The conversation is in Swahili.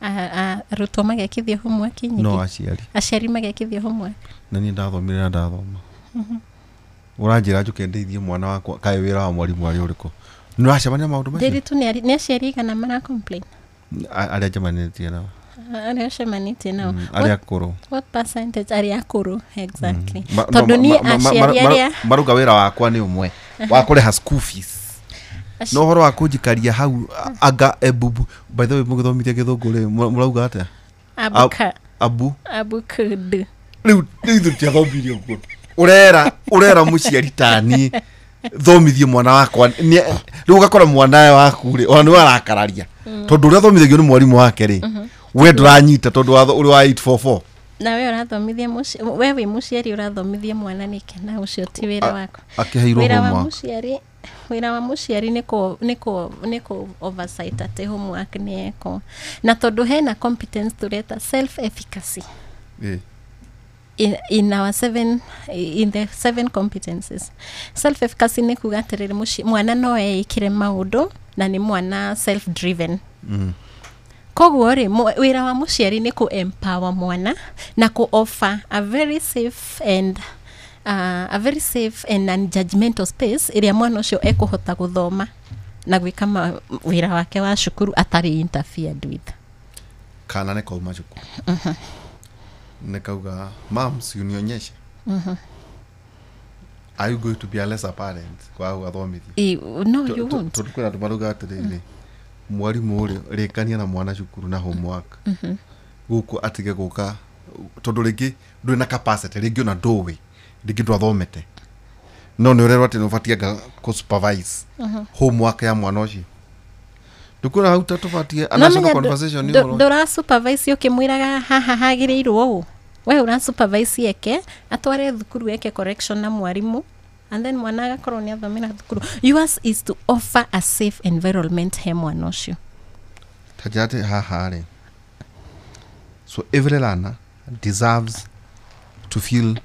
arutwo magekithio homework nyingi no aciari magekithio homework na ni ndathomire na ndathoma uranjira njuke ndeithie mwana wakwa kae wira wa mwarimu ari uriko nuracemania maundu macio ndiri tu ni aciari kana mara complain aria jamanitie nao aria nao aria akuru what percentage aria akuru exactly tondu ni aciari aria maruga wira wakwa ni umwe wa kureha school fees no horo wa kunjikaria hau anga ebubu by the way mugithomithia githungu ri murauga atia abu kudu riu tia thomithio guo urera muciari tani thomithie mwana wakwa riu ugakora mwana waku ri ona ni arakararia tondu uria thomithagio ni mwarimu wake ri we nduranyita tondu uri wa 844 na we urathomithia we wi muciari urathomithia mwana nike na ucio ti wira wako akiheirwo homework wira wa muciari niko oversight ate homework ni eko na tondu hena competence tureta self efficacy in our in the 7 competences self efficacy ni kuga atiriri mwana no ekire maundu na ni mwana self driven koguo ri wira wa muciari ni ku empower mwana na ku offer a very safe and non-judgmental space iria mwana ucio ekuhota guthoma na gwika wira wake wa shukuru atari interfered with kana ne kauma shukuru nekauga moms unionyeshe are you going to be a lesser parent kwa athomithi no you won't tukwira tumaruga atiriri mwarimu uri rekania na mwana shukuru na homework guku atige guka tondu ringi nduri na capacity ringi ona ndowe ringi ndwathomete no ni urerwa ati nufatianga ku supervise homework ya mwana ucio ndukura hau tatufatie anational conversation ni ndura supervise ukimwiraga haha hagirirwo we ura supervise yeke atware thukuru yeke correction na mwarimu and then mwana agakorwo ni athomera thukuru. Yours is to offer a safe environment he mwana ucio tajate hahare. So every learner deserves to feel